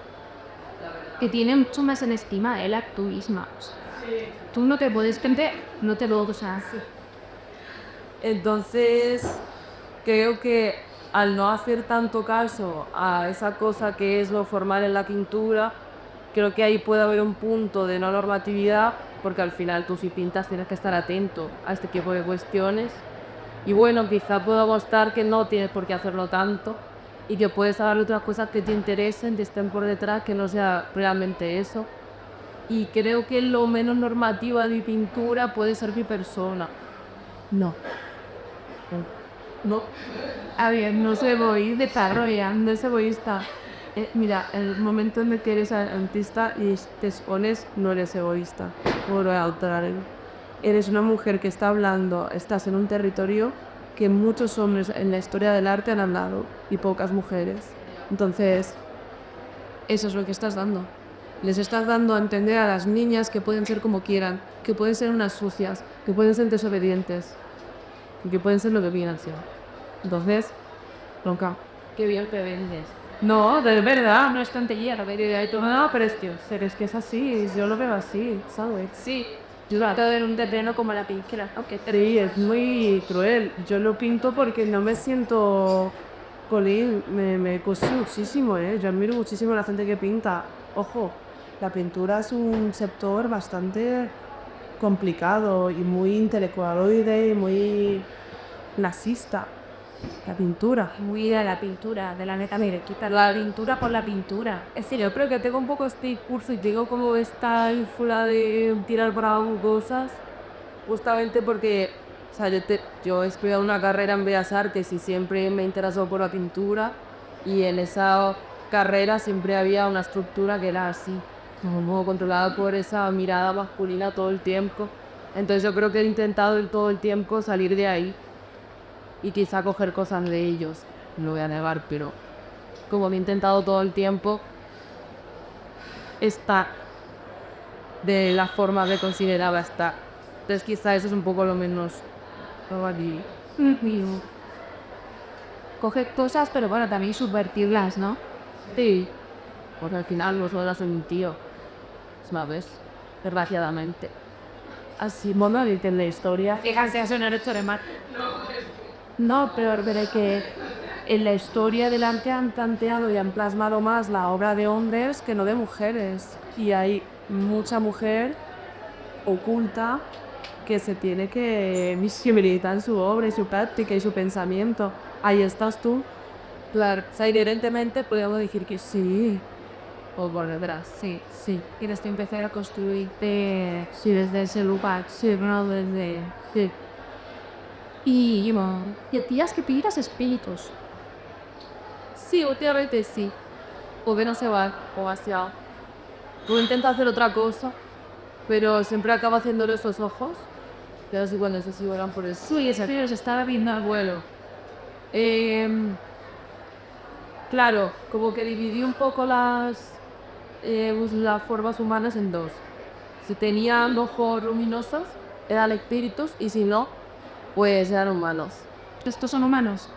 Que tiene mucho más en estima el tú misma. O sea, tú no te puedes vender, no te lo, o sea, Entonces, creo que al no hacer tanto caso a esa cosa que es lo formal en la pintura, creo que ahí puede haber un punto de no normatividad, porque al final tú si pintas tienes que estar atento a este tipo de cuestiones. Y bueno, quizá puedo mostrar que no tienes por qué hacerlo tanto y que puedes hacer otras cosas que te interesen, que estén por detrás, que no sea realmente eso. Y creo que lo menos normativa de mi pintura puede ser mi persona. No. No, A ver, no soy egoísta, desarrollando, es egoísta. Mira, el momento en el que eres artista y te expones, no eres egoísta. Por contrario, eres una mujer que está hablando, estás en un territorio que muchos hombres en la historia del arte han hablado y pocas mujeres. Entonces, eso es lo que estás dando. Les estás dando a entender a las niñas que pueden ser como quieran, que pueden ser unas sucias, que pueden ser desobedientes y que pueden ser lo que quieran ser. Entonces, nunca. qué bien te vendes. No, de verdad. No es tontería, lo que hay todo. No, pero es que es así, yo lo veo así, ¿sabes? Sí, todo en un terreno como la pintura. Okay. sí, es muy cruel. Yo lo pinto porque no me siento... Colín, me cuesta muchísimo, ¿eh? Yo admiro muchísimo a la gente que pinta. Ojo, la pintura es un sector bastante complicado y muy intelectualoide y muy clasista. La pintura. muy de la pintura, de la neta, mire, quita la pintura por la pintura. Es decir, yo creo que tengo un poco este discurso y tengo como esta ínfula de tirar para abajo cosas, justamente porque, o sea, yo he estudiado una carrera en Bellas Artes y siempre me interesó por la pintura y en esa carrera siempre había una estructura que era así, como controlada por esa mirada masculina todo el tiempo. Entonces yo creo que he intentado todo el tiempo salir de ahí y quizá coger cosas de ellos, no lo voy a negar, pero como me he intentado todo el tiempo, estar de la forma que consideraba estar. Entonces quizá eso es un poco lo menos aquí. Coge cosas, pero bueno, también subvertirlas, ¿no? Sí, porque al final nosotras soy un tío, ¿sabes? Desgraciadamente. Así, bueno, dicen la historia. Fíjense, eso no hecho de mal. No, pero veré que en la historia del arte han planteado y han plasmado más la obra de hombres que no de mujeres. Y hay mucha mujer oculta que se tiene que visibilizar en su obra y su práctica y su pensamiento. Ahí estás tú. Claro, o sea, inherentemente podríamos decir que sí. O por detrás, sí, sí. Tienes que empezar a construirte Sí, desde ese lugar, sí, no desde... Sí. Y decías que pidieras espíritus. Sí, últimamente sí. O que no se va, o hacia... Tú intentas hacer otra cosa, pero siempre acaba haciéndole esos ojos. Y así cuando esos sí vuelan por el Sí, ese tío se estaba viendo al vuelo. Claro, como que dividí un poco las formas humanas en dos. Si tenían ojos luminosos, eran espíritus, y si no, pues eran humanos. ¿Estos son humanos?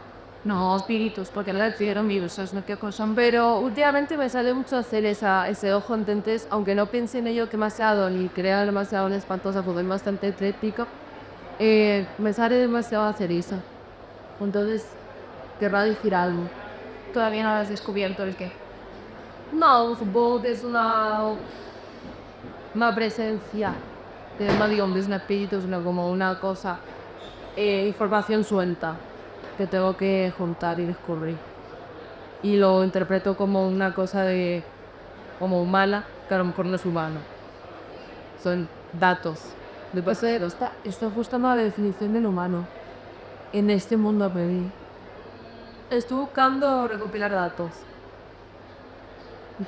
No, espíritus, porque no hicieron vivos, es lo que son. Pero últimamente me sale mucho hacer ese ojo, entonces, aunque no piense en ello demasiado, ni crea demasiado en espantosa, porque es bastante ecléctico, me sale demasiado hacer eso. Entonces, querrá decir algo. todavía no has descubierto el qué. No, supongo que es una presencia, que no digo un espíritu, sino como una cosa, información suelta que tengo que juntar y descubrir. Y lo interpreto como una cosa como humana, que a lo mejor no es humano. Son datos. Después estoy buscando la definición del humano en este mundo a pedir. Estoy buscando recopilar datos.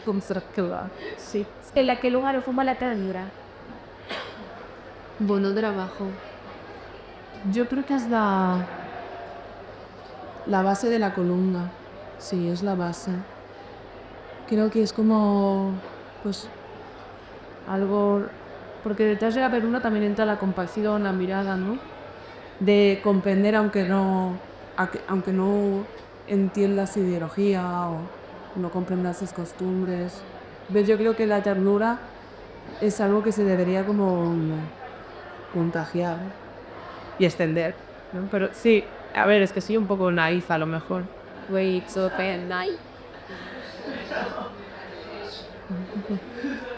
¿Cómo será que va? Sí. ¿En la que lugar fuma la ternura? Bueno, trabajo. Yo creo que es la base de la columna. Sí, es la base. Creo que es como, pues, algo... Porque detrás de la columna también entra la compasión, la mirada, ¿no? De comprender aunque no entiendas su ideología o no comprendas sus costumbres. ¿Ves? Yo creo que la ternura es algo que se debería como contagiar. Y extender, ¿no? Pero sí, a ver, es que soy un poco naif a lo mejor. Wait, so nice.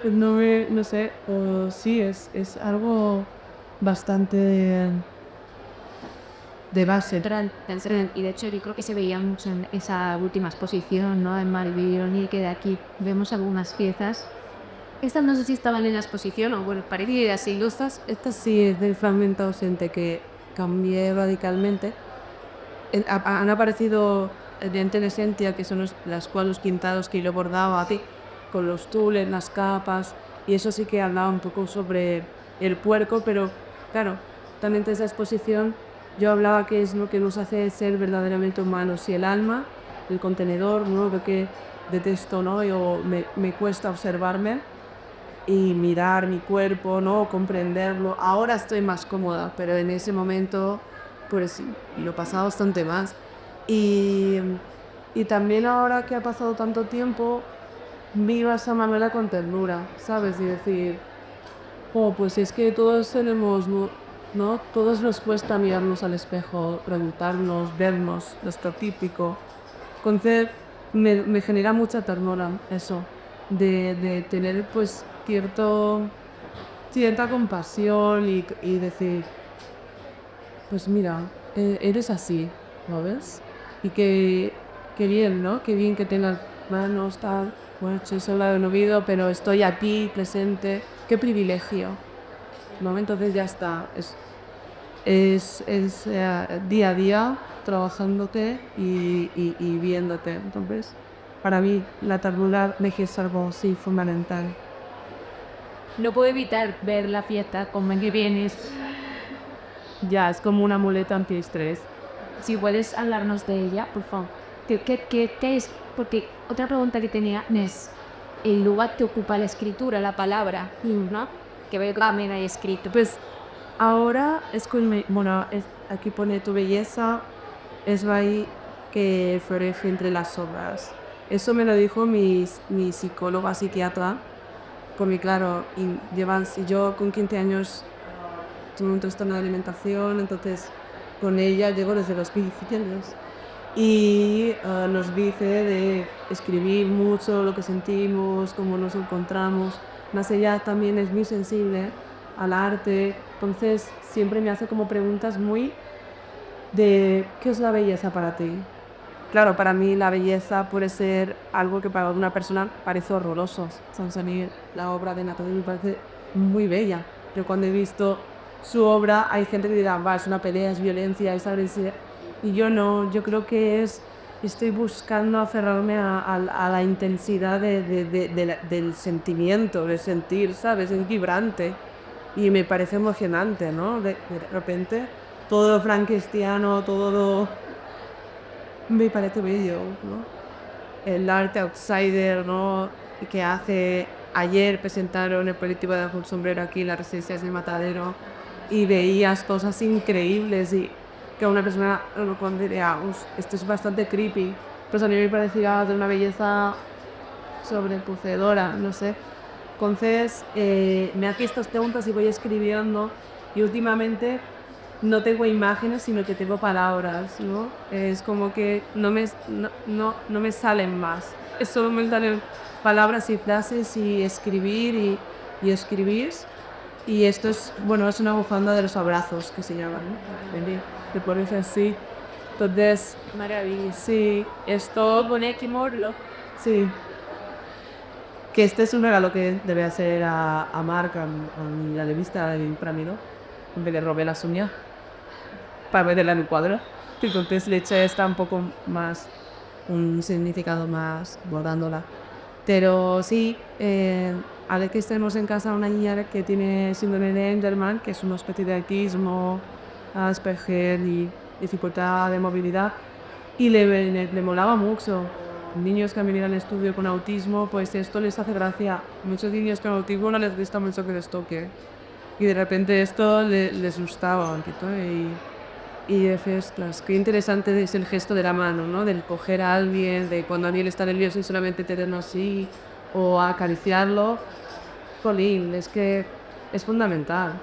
No sé, o sí, es algo bastante de base. Y de hecho yo creo que se veía mucho en esa última exposición, ¿no? En Maribyrnong, que de aquí vemos algunas piezas. Estas no sé si estaban en la exposición o bueno, parecía así. Esta sí es del fragmento ausente que cambié radicalmente. Han aparecido dientes de esencia, que son las cuales quintados que yo bordaba así, con los tules, las capas, y eso sí que hablaba un poco sobre el puerco, pero claro, también de esa exposición yo hablaba que es lo que nos hace ser verdaderamente humanos, y el alma, el contenedor, ¿no? Lo que detesto, ¿no? Me cuesta observarme y mirar mi cuerpo, ¿no? Comprenderlo. Ahora estoy más cómoda, pero en ese momento pues lo he pasado bastante más. Y, y también ahora que ha pasado tanto tiempo, miro a esa Manuela con ternura, ¿sabes? Y decir, oh, pues es que todos tenemos, ¿no? Todos nos cuesta mirarnos al espejo, preguntarnos, vernos, lo típico. Entonces me genera mucha ternura eso, de tener pues cierta compasión y decir, pues mira, eres así, ¿lo ves? Y que bien, ¿no? Qué bien que tengas manos, tal. Bueno, soy sola de un oído, pero estoy aquí, presente. Qué privilegio, ¿no? Entonces ya está. Es día a día trabajándote y viéndote. Entonces, para mí, la ternura es algo así fundamental. No puedo evitar ver la fiesta como en que vienes. Ya, es como una muleta antiestrés. Si puedes hablarnos de ella, por favor. ¿Qué es? Porque otra pregunta que tenía es, el lugar te ocupa la escritura, la palabra, ¿no? Que veo que también hay escrito. Pues ahora aquí pone tu belleza, es ahí que florece entre las obras. Eso me lo dijo mi psicóloga psiquiatra, porque claro, si yo con 15 años tuve un trastorno de alimentación, entonces con ella llego desde los 15 años. Y nos dice de escribir mucho lo que sentimos, cómo nos encontramos. Más ella también es muy sensible al arte, entonces siempre me hace como preguntas muy de ¿qué es la belleza para ti? Claro, para mí la belleza puede ser algo que para una persona parece horroroso. Sansonir, la obra de Napoleón me parece muy bella. Yo cuando he visto su obra hay gente que dirá, va, es una pelea, es violencia, es agresividad. Y yo no, yo creo que estoy buscando aferrarme a la intensidad del sentimiento, de sentir, ¿sabes? Es vibrante y me parece emocionante, ¿no? De repente, todo lo frankensteiniano, todo lo... me parece bello, ¿no? El arte outsider, ¿no? Que hace... Ayer presentaron el colectivo de Azul Sombrero aquí en las residencias del Matadero y veías cosas increíbles y que a una persona cuando diría, esto es bastante creepy, pues a mí me parecía de una belleza sobrepucedora, no sé. Entonces me hace estas preguntas y voy escribiendo y últimamente no tengo imágenes, sino que tengo palabras, ¿no? Es como que no me salen más. Es solo me salen palabras y frases y escribir y escribir. Y esto es, bueno, es una bufanda de los abrazos que se llama, ¿no? Te pones así. Entonces, Maravilla. sí, esto... Morlo. Sí. Que este es un regalo que debe hacer a Marc, a la revista para mí, ¿no? En vez de robé las uñas para meterla en el cuadro. Entonces le eché esta un poco más, un significado más bordándola. Pero sí, a ver que estemos en casa una niña que tiene síndrome de Enderman, que es una especie de autismo, Asperger y dificultad de movilidad, y le molaba mucho. Niños que han venido al estudio con autismo, pues esto les hace gracia. Muchos niños con autismo no les gusta mucho que les toque. Y de repente esto les gustaba un poquito. Y dices, claro, qué interesante es el gesto de la mano, ¿no? Del coger a alguien, de cuando alguien está nervioso y solamente tenerlo así, o acariciarlo. Jolín, es que es fundamental.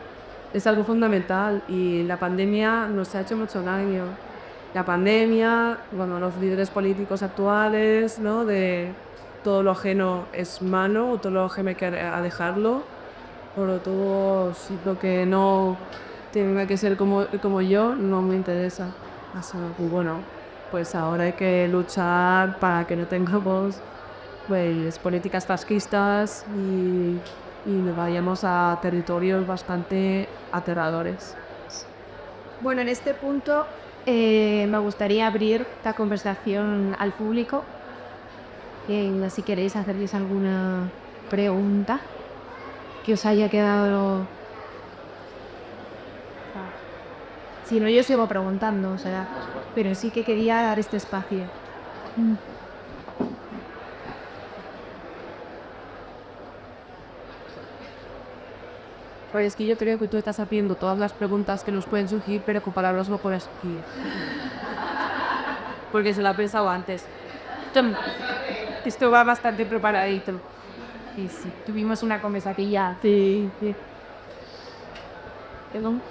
Es algo fundamental y la pandemia nos ha hecho mucho daño. La pandemia, bueno, los líderes políticos actuales, ¿no? De todo lo ajeno es malo, o todo lo ajeno hay que dejarlo, pero todo lo que no tenga que ser como yo no me interesa. Y bueno, pues ahora hay que luchar para que no tengamos pues, políticas fascistas y vayamos a territorios bastante aterradores. Bueno, en este punto me gustaría abrir la conversación al público. Si queréis hacerles alguna pregunta que os haya quedado. Si no, yo sigo preguntando, o sea, pero sí que quería dar este espacio. Pues es que yo creo que tú estás haciendo todas las preguntas que nos pueden surgir, pero con palabras no puedes surgir. Porque se la he pensado antes. Esto va bastante preparadito. Y sí, tuvimos una conversación. Sí, sí.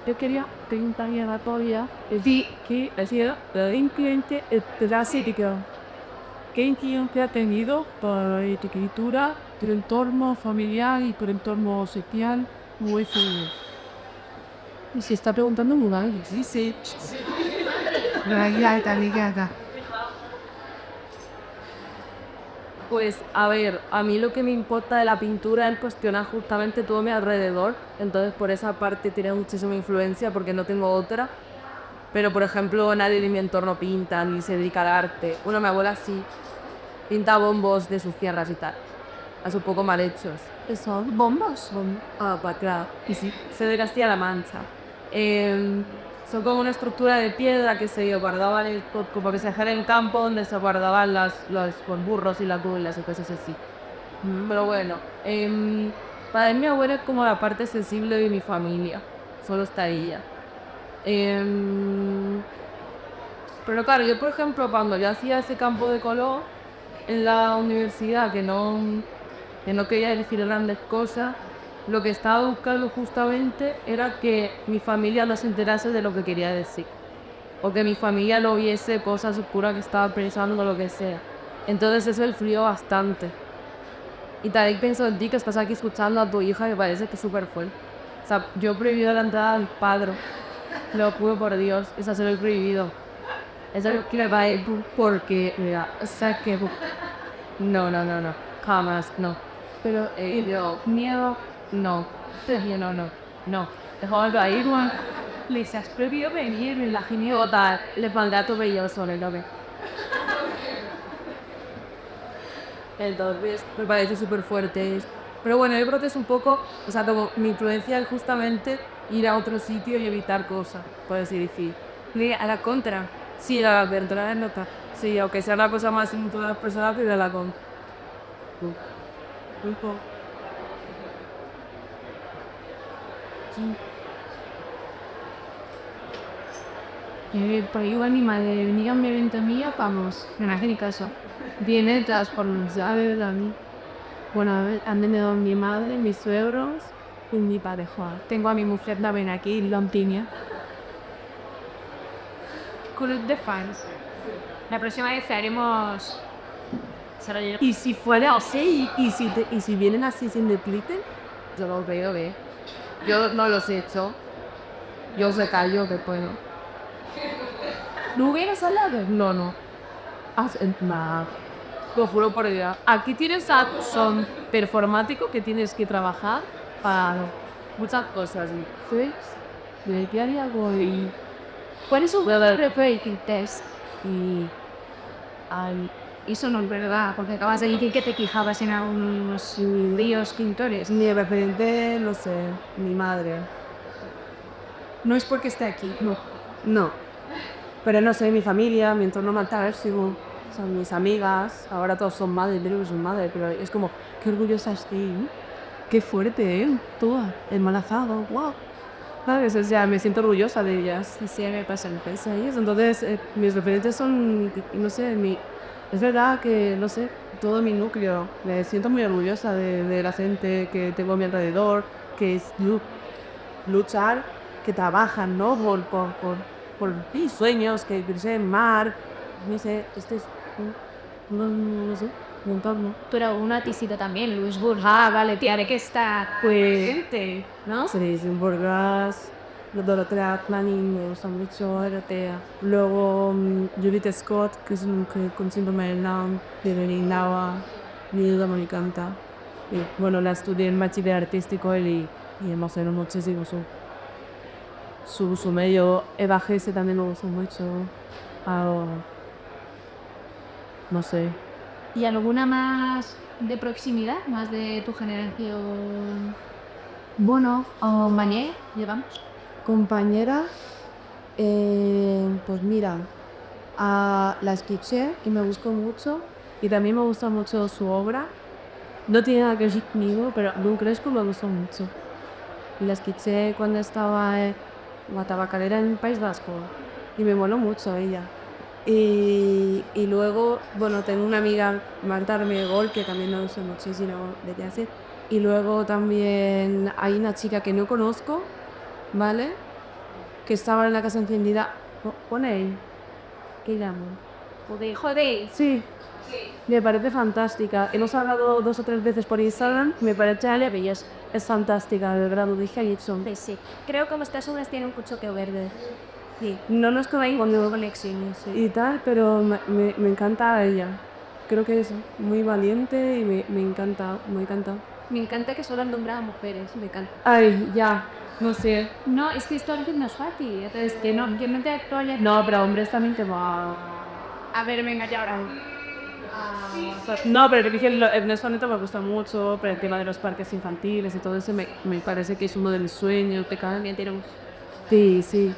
Yo quería preguntarle a la Toya que ha sido la influencia trasítica. ¿Qué influencia ha tenido para la escritura del entorno familiar y por el entorno social? Muy fluido. Y se está preguntando muy mal. Sí, sí. Pues a ver, a mí lo que me importa de la pintura es cuestionar justamente todo mi alrededor, entonces por esa parte tiene muchísima influencia porque no tengo otra. Pero por ejemplo nadie de mi entorno pinta ni se dedica al arte. Bueno, mi abuela sí, pinta bombos de sus tierras y tal, hace un poco mal hechos. ¿Son bombos? Ah, pues claro, y sí, soy de Castilla-La Mancha. Son como una estructura de piedra que se guardaban como que se dejara en el campo donde se guardaban los burros y las mulas y cosas así. Pero bueno, para mí mi abuela es como la parte sensible de mi familia, solo está ella. Pero claro, yo por ejemplo cuando yo hacía ese campo de color en la universidad que no quería decir grandes cosas, lo que estaba buscando justamente era que mi familia no se enterase de lo que quería decir. O que mi familia no viese cosas oscuras que estaba pensando o lo que sea. Entonces eso influyó bastante. Y también pienso en ti que estás aquí escuchando a tu hija que parece que es súper fuerte. O sea, yo he prohibido la entrada al padre. Lo juro por Dios, eso se lo he prohibido. Eso es lo que me va a ir porque, mira, o sea que... No, jamás, no. Pero yo, miedo, no. Yo no. Dejadlo ahí, Juan. Les has prohibido venir, me imagino. Total, les pondrá tu bello sobre lo que. Entonces, me parece súper fuerte. Pero bueno, yo creo que es un poco, o sea, como mi influencia es justamente ir a otro sitio y evitar cosas, por así decir. A la contra. Sí, a la verdad es nota. Sí, aunque sea la cosa más en todas las personas, pero a la contra. Por ahí va mi madre, venía a mi evento mío, vamos, no me hace ni caso. Viene tras por llaves a mí. Bueno, han venido mi madre, mis suegros y mi padre Juan. Tengo a mi mujer también aquí, Lontinia. club de fans. La próxima vez haremos... Y si fuera así, y si vienen así sin depliten, yo los veo, Yo no los he hecho. Yo os callo que puedo. ¿No hubieras hablado? No. Nah. Lo juro por Dios. Aquí tienes a son performático que tienes que trabajar para muchas cosas. ¿Sí? ¿De qué haría algo? Y Por eso voy a dar repeating test. y al Eso no es verdad, porque acabas de decir que te quejabas en algunos ríos pintores. Mi referente, no sé, mi madre. No es porque esté aquí, no. No. Pero no sé, mi familia, mi entorno más sigo, son mis amigas, ahora todos son madres, son madres, pero es como, qué orgullosa estoy, ¿eh? Qué fuerte, toda, embarazada, wow. ¿Sabes? O sea, me siento orgullosa de ellas. Y sí, me pasa el peso. ¿Sabes? Entonces, mis referentes son, no sé, es verdad que, no sé, todo mi núcleo. Me siento muy orgullosa de la gente que tengo a mi alrededor, que es luchar, que trabajan, ¿no? Por mis sueños, que crucen mar. No sé, no sé, un entorno. Tú eras una tisita también, Louisbourg. Ah, vale, tía, haré que está Pues, gente, ¿no? Cerise Borgas, Dorothea Manning, me gusta mucho, Dorothea. Luego Judith Scott, que es un que con síndrome de Down, de Nava, mi duda me encanta. Y bueno, la estudié en bachiller artístico y emocionó muchísimo su medio. Eva Gese también me gustó mucho. Ah, no sé. ¿Y alguna más de proximidad, más de tu generación? Bueno, o Mañé, llevamos. Compañera, pues mira, la escuché y me gustó mucho y también me gusta mucho su obra. No tiene nada que ver conmigo, pero Lun Crespo me gustó mucho. Y la escuché cuando estaba en la tabacalera en el País Vasco y me moló mucho ella. Y luego, bueno, tengo una amiga, Marta Armegol, que también me gusta muchísimo de jazz. Y luego también hay una chica que no conozco, ¿vale? Que estaba en la casa encendida. Pone ahí. ¿Qué llamo? Joder. Sí. Me parece fantástica. Hemos hablado 2 o 3 veces por Instagram. Me parece que es fantástica, de verdad, lo dije ayer. Sí, sí. Creo que estas obras tienen un choque verde. Sí. No nos conocemos cuando conexiones y tal, pero me encanta ella. Creo que es muy valiente y me encanta, me encanta. Me encanta que solo han nombrado mujeres, me encanta. Ay, ya, no sé. No, es que esto a veces no es fácil. Entonces, que no, que no te actuales. No, pero hombres también te va. A ver, venga, ya ahora. No, pero dije, Ernesto Neto me gusta mucho, pero el tema de los parques infantiles y todo eso me parece que es uno de mis sueños. También tiene un... Sí, sí.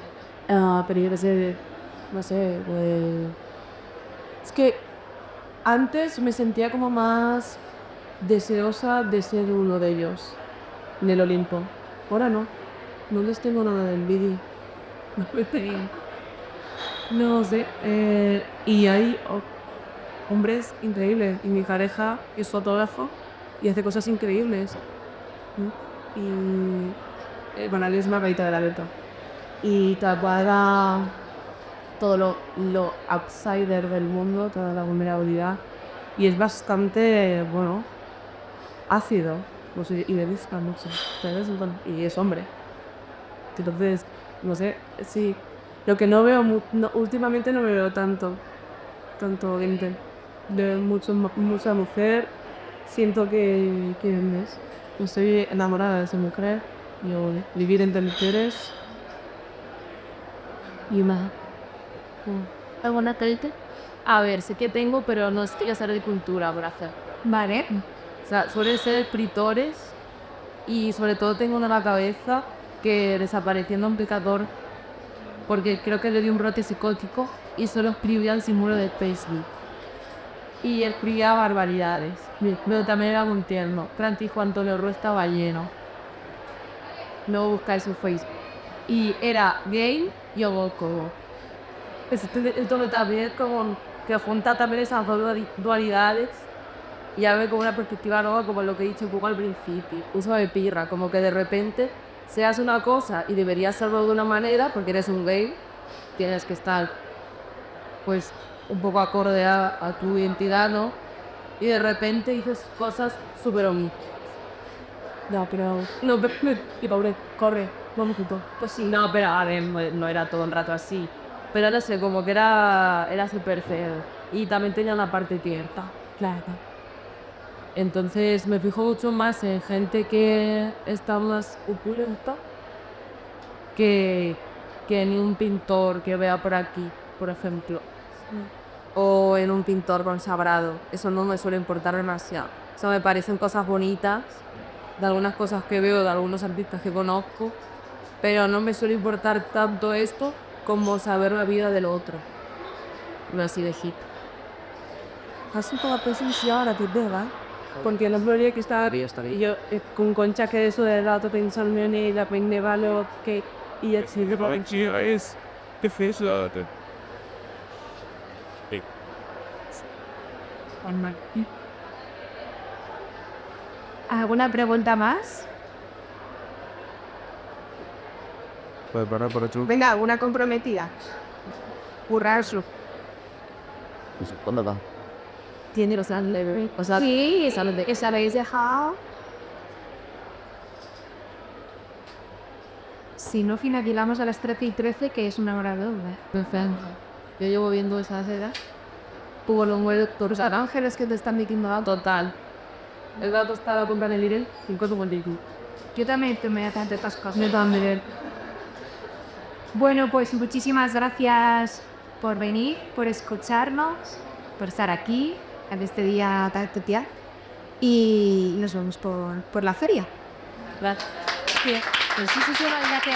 Pero yo no sé, pues... Es que antes me sentía como más deseosa de ser uno de ellos, en el Olimpo. Ahora no les tengo nada de envidia. No sé. Y hay hombres increíbles. Y mi pareja es fotógrafo y hace cosas increíbles. Y bueno, él es Margarita de la Venta. Y tapada todo lo outsider del mundo, toda la vulnerabilidad. Y es bastante, bueno, ácido. Pues, y le gusta mucho. ¿Sabes? Y es hombre. Entonces, no sé, sí. Lo que no veo, últimamente no me veo tanto gente. Veo mucha mujer. Siento que estoy enamorada de esa mujer. Yo vivir entre mujeres. Y más. ¿Alguna carita? A ver, sé que tengo, pero no estoy a hacer de cultura por hacer. Vale. O sea, suelen ser escritores y sobre todo tengo uno en la cabeza que desapareciendo un pecador porque creo que le dio un brote psicótico y solo escribía en símbolo de Facebook. Y escribía barbaridades, pero también era un tierno. Francisco Antonio Ro estaba lleno. No buscáis su Facebook. Y era gay y homófobo. Entonces también como que junta también esas dos dualidades y ya ve como una perspectiva nueva, como lo que he dicho un poco al principio. Uso de pirra, como que de repente seas una cosa y deberías serlo de una manera porque eres un gay, tienes que estar pues un poco acorde a tu identidad, ¿no? Y de repente dices cosas súper omniscientes. No, pero... No, Y pobre, corre, vamos juntos. pues sí, no, pero a ver, no era todo el rato así. Pero no sé, como que era súper feo. Y también tenía una parte tierna. Claro. Entonces me fijo mucho más en gente que está más opulenta que, que en un pintor que vea por aquí, por ejemplo. O en un pintor consagrado. Eso no me suele importar demasiado. Eso me parecen cosas bonitas, de algunas cosas que veo, de algunos artistas que conozco, pero no me suele importar tanto esto como saber la vida del otro. No así de hip. Así como presencia ahora te pega. Porque la gloria que estaba yo con Concha que eso del rato pensando en ella, prendeva lo che io ci es que fez ¿Alguna pregunta más? para tú. Venga, alguna comprometida. Currarlo. ¿Cuándo va? Tiene los bebé. O sea, Sí, de esa habéis dejado. Si no finalizamos a las 13:13, que es una hora doble. perfecto. Yo llevo viendo esa seda. Hubo los doctores Ángeles que te están diciendo algo. total. El gato estaba comprando el Lidl 5,55. Yo también te me hacen estas cosas. Me también. Bueno, pues muchísimas gracias por venir, por escucharnos, por estar aquí en este día tan especial. Y nos vemos por la feria. Gracias. Pues sí, sí, sí, ya te...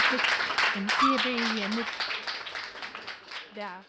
Ya.